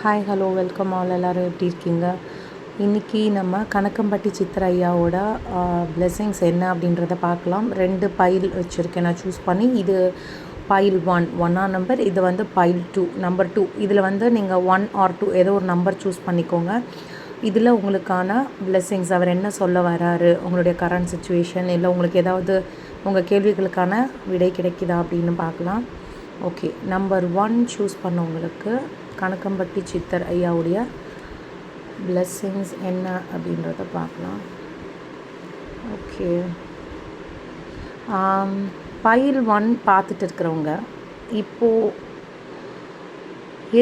Hi hello welcome all. எல்லோரும் எப்படி இருக்கீங்க? இன்றைக்கி நம்ம கணக்கம்பட்டி சித்திர ஐயாவோட பிளெஸ்ஸிங்ஸ் என்ன அப்படின்றத பார்க்கலாம். 2 பைல் வச்சுருக்கேன் நான் சூஸ் பண்ணி. இது பைல் 1 நம்பர், இது வந்து பைல் 2 நம்பர் 2. இதில் வந்து நீங்கள் 1 or 2 ஏதோ ஒரு நம்பர் சூஸ் பண்ணிக்கோங்க. இதில் உங்களுக்கான பிளெஸ்ஸிங்ஸ், அவர் என்ன சொல்ல வராரு, உங்களுடைய கரண்ட் சுச்சுவேஷன், இல்லை உங்களுக்கு ஏதாவது உங்கள் கேள்விகளுக்கான விடை கிடைக்குதா அப்படின்னு பார்க்கலாம். ஓகே, நம்பர் 1 சூஸ் பண்ணவங்களுக்கு கணக்கம்பட்டி சித்தர் ஐயாவுடைய பிளெஸ்ஸிங்ஸ் என்ன அப்படின்றத பார்க்கலாம். ஓகே, பைல் 1 பார்த்துட்டு இருக்கிறவங்க இப்போது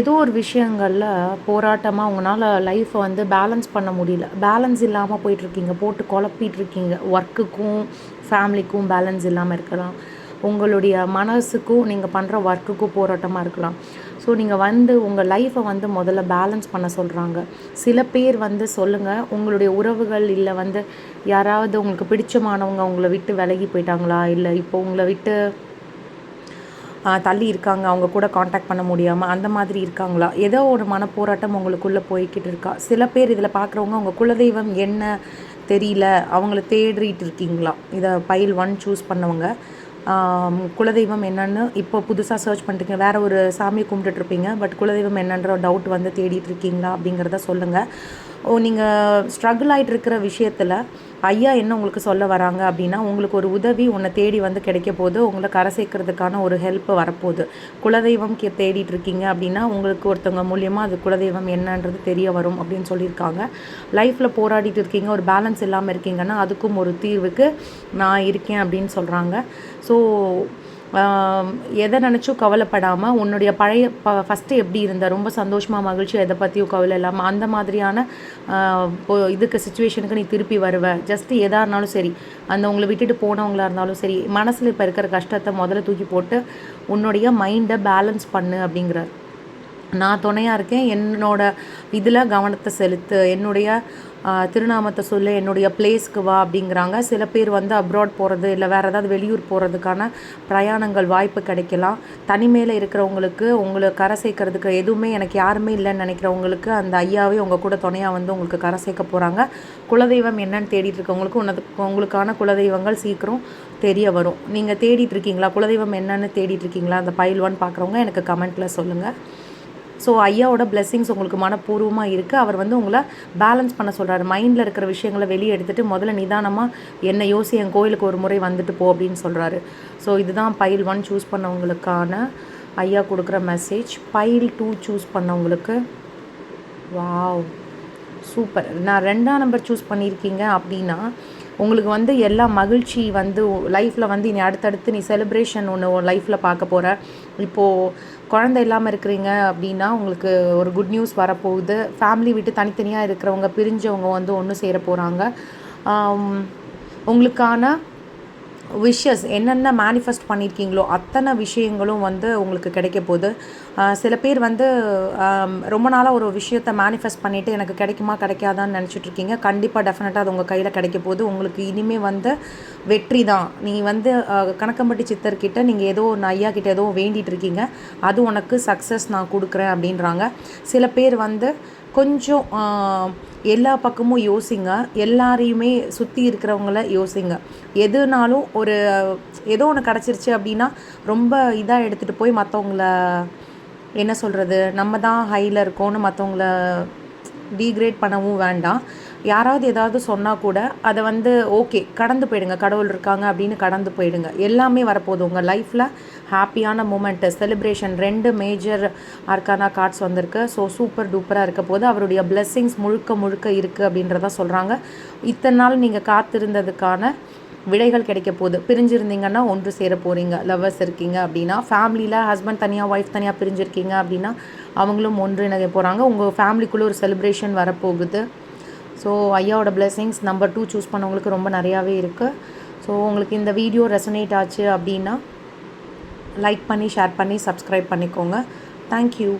ஏதோ ஒரு விஷயங்களில் போராட்டமாக உங்களால் லைஃப்பை வந்து பேலன்ஸ் பண்ண முடியல. பேலன்ஸ் இல்லாமல் போயிட்டுருக்கீங்க, போட்டு குழப்பிகிட்ருக்கீங்க. ஒர்க்குக்கும் ஃபேமிலிக்கும் பேலன்ஸ் இல்லாமல் இருக்கலாம். உங்களுடைய மனசுக்கும் நீங்கள் பண்ணுற ஒர்க்குக்கும் போராட்டமாக இருக்கலாம். ஸோ நீங்கள் வந்து உங்கள் லைஃப்பை வந்து முதல்ல பேலன்ஸ் பண்ண சொல்கிறாங்க. சில பேர் வந்து சொல்லுங்கள், உங்களுடைய உறவுகள் இல்லை வந்து யாராவது உங்களுக்கு பிடிச்சமானவங்க உங்களை விட்டு விலகி போயிட்டாங்களா, இல்லை இப்போ உங்களை விட்டு தள்ளி இருக்காங்க, அவங்க கூட காண்டாக்ட் பண்ண முடியாமல் அந்த மாதிரி இருக்காங்களா, ஏதோ ஒரு மனப்போராட்டம் உங்களுக்குள்ளே போய்கிட்டு இருக்கா. சில பேர் இதில் பார்க்குறவங்க உங்கள் குலதெய்வம் என்ன தெரியல, அவங்கள தேடிட்டு இருக்கீங்களா. இதை பைல் 1 சூஸ் பண்ணவங்க குலதெய்வம் என்னென்னு இப்போ புதுசாக சர்ச் பண்ணிட்டுருக்கீங்க. வேறு ஒரு சாமியை கும்பிட்டுட்ருப்பீங்க, பட் குலதெய்வம் என்னன்ற டவுட் வந்து தேடிட்டுருக்கீங்களா அப்படிங்கிறத சொல்லுங்கள். நீங்கள் ஸ்ட்ரகிள் ஆகிட்டு இருக்கிற விஷயத்தில் ஐயா என்ன உங்களுக்கு சொல்ல வராங்க அப்படின்னா, உங்களுக்கு ஒரு உதவி உன்னை தேடி வந்து கிடைக்க போது, உங்களை கரை சேர்க்கறதுக்கான ஒரு ஹெல்ப் வரப்போகுது. குலதெய்வம் தேடிட்டு இருக்கீங்க அப்படின்னா உங்களுக்கு ஒருத்தவங்க மூலியமாக அது குலதெய்வம் என்னன்றது தெரிய வரும் அப்படின்னு சொல்லியிருக்காங்க. லைஃப்பில் போராடிட்டு இருக்கீங்க, ஒரு பேலன்ஸ் இல்லாமல் இருக்கீங்கன்னா அதுக்கும் ஒரு தீர்வுக்கு நான் இருக்கேன் அப்படின்னு சொல்கிறாங்க. ஸோ எதை நினச்சும் கவலைப்படாமல் உன்னுடைய பழைய ஃபஸ்ட்டு எப்படி இருந்த ரொம்ப சந்தோஷமாக மகிழ்ச்சி, எதை பற்றியும் கவலை இல்லாமல் அந்த மாதிரியான இதுக்கு சுச்சுவேஷனுக்கு நீ திருப்பி வருவ. ஜஸ்ட்டு எதாக இருந்தாலும் சரி, அந்த உங்களை விட்டுட்டு போனவங்களாக இருந்தாலும் சரி, மனசில் இப்போ இருக்கிற கஷ்டத்தை முதல்ல தூக்கி போட்டு உன்னுடைய மைண்டை பேலன்ஸ் பண்ணு அப்படிங்கிறார். நான் துணையாக இருக்கேன், என்னோட இதில் கவனத்தை செலுத்து, என்னுடைய திருநாமத்தை சொல்லு, என்னுடைய பிளேஸ்க்கு வா அப்படிங்கிறாங்க. சில பேர் வந்து அப்ராட் போகிறது இல்லை வேறு ஏதாவது வெளியூர் போகிறதுக்கான பிரயாணங்கள் வாய்ப்பு கிடைக்கலாம். தனிமையில் இருக்கிறவங்களுக்கு உங்களை கரை சேர்க்கறதுக்கு எதுவுமே எனக்கு யாருமே இல்லைன்னு நினைக்கிறவங்களுக்கு அந்த ஐயாவே உங்கள் கூட துணையாக வந்து உங்களுக்கு கரை சேர்க்க போகிறாங்க. குலதெய்வம் என்னன்னு தேடிட்டு இருக்கவங்களுக்கு உங்களுக்கான குலதெய்வங்கள் சீக்கிரம் தெரிய வரும். நீங்கள் தேடிட்டு இருக்கீங்களா, குலதெய்வம் என்னன்னு தேடிட்டு இருக்கீங்களா? அந்த பைல் 1 பார்க்குறவங்க எனக்கு கமெண்ட்டில் சொல்லுங்கள். ஸோ ஐயாவோட பிளெஸ்ஸிங்ஸ் உங்களுக்கு மனப்பூர்வமாக இருக்குது. அவர் வந்து உங்களை பேலன்ஸ் பண்ண சொல்கிறாரு. மைண்டில் இருக்கிற விஷயங்களை வெளியே எடுத்துகிட்டு முதல்ல நிதானமாக என்ன யோசி, என் கோயிலுக்கு ஒரு முறை வந்துட்டு போ அப்படின்னு சொல்கிறாரு. ஸோ இதுதான் பைல் 1 சூஸ் பண்ணவங்களுக்கான ஐயா கொடுக்குற மெசேஜ். பைல் 2 சூஸ் பண்ணவங்களுக்கு வாவ் சூப்பர். நான் 2ஆம் நம்பர் சூஸ் பண்ணியிருக்கீங்க அப்படின்னா உங்களுக்கு வந்து எல்லா மகிழ்ச்சி வந்து லைஃப்பில் வந்து இனி அடுத்தடுத்து நீ செலிப்ரேஷன் ஒன்று லைஃப்பில் பார்க்க போகிற. இப்போது குழந்தை இல்லாமல் இருக்கிறீங்க அப்படின்னா உங்களுக்கு ஒரு குட் நியூஸ் வரப்போகுது. ஃபேமிலி விட்டு தனித்தனியாக இருக்கிறவங்க பிரிஞ்சவங்க வந்து ஒன்று சேர போகிறாங்க. உங்களுக்கான விஷஸ் என்னென்ன மேனிஃபெஸ்ட் பண்ணியிருக்கீங்களோ அத்தனை விஷயங்களும் வந்து உங்களுக்கு கிடைக்க போகுது. சில பேர் வந்து ரொம்ப நாளாக ஒரு விஷயத்தை மேனிஃபெஸ்ட் பண்ணிவிட்டு எனக்கு கிடைக்குமா கிடைக்காதான்னு நினச்சிட்ருக்கீங்க. கண்டிப்பாக டெஃபினட்டாக அது உங்கள் கையில் கிடைக்க போகுது. உங்களுக்கு இனிமேல் வந்து வெற்றி தான். நீங்கள் வந்து கணக்கம்பட்டி சித்தர்கிட்ட நீங்கள் ஏதோ ஒன்று ஐயா கிட்ட ஏதோ வேண்டிகிட்டு இருக்கீங்க, அது உனக்கு சக்ஸஸ் நான் கொடுக்குறேன் அப்படின்றாங்க. சில பேர் வந்து கொஞ்சம் எல்லா பக்கமும் யோசிங்க, எல்லாரையுமே சுற்றி இருக்கிறவங்கள யோசிங்க. எதுனாலும் ஒரு ஏதோ ஒன்று கிடச்சிருச்சு அப்படின்னா ரொம்ப இதாக எடுத்துகிட்டு போய் மற்றவங்கள என்ன சொல்கிறது, நம்ம தான் ஹையில் இருக்கோன்னு மற்றவங்கள டீக்ரேட் பண்ணவும் வேண்டாம். யாராவது ஏதாவது சொன்னால் கூட அதை வந்து ஓகே கடந்து போயிடுங்க, கடவுள் இருக்காங்க அப்படின்னு கடந்து போயிடுங்க. எல்லாமே வரப்போகுது உங்கள் லைஃப்பில். ஹாப்பியான moment, celebration, 2 major arcana cards வந்திருக்கு. ஸோ சூப்பர் டூப்பராக இருக்க போது அவருடைய பிளெஸ்ஸிங்ஸ் முழுக்க இருக்குது அப்படின்றத சொல்கிறாங்க. இத்தனை நாள் நீங்கள் காத்திருந்ததுக்கான விடைகள் கிடைக்க போகுது. பிரிஞ்சிருந்தீங்கன்னா ஒன்று சேர போகிறீங்க. லவ்வர்ஸ் இருக்கீங்க அப்படின்னா, ஃபேமிலியில் ஹஸ்பண்ட் தனியாக ஒய்ஃப் தனியாக பிரிஞ்சிருக்கீங்க அப்படின்னா அவங்களும் ஒன்று இணைய போகிறாங்க. உங்கள் ஃபேமிலிக்குள்ளே ஒரு செலிப்ரேஷன் வரப்போகுது. ஸோ ஐயாவோட பிளெஸ்ஸிங்ஸ் நம்பர் 2 சூஸ் பண்ணவங்களுக்கு ரொம்ப நிறையாவே இருக்குது. ஸோ உங்களுக்கு இந்த வீடியோ ரெசனேட் ஆச்சு அப்படின்னா லைக் பண்ணி ஷேர் பண்ணி சப்ஸ்கிரைப் பண்ணிக்கோங்க. தேங்க்யூ.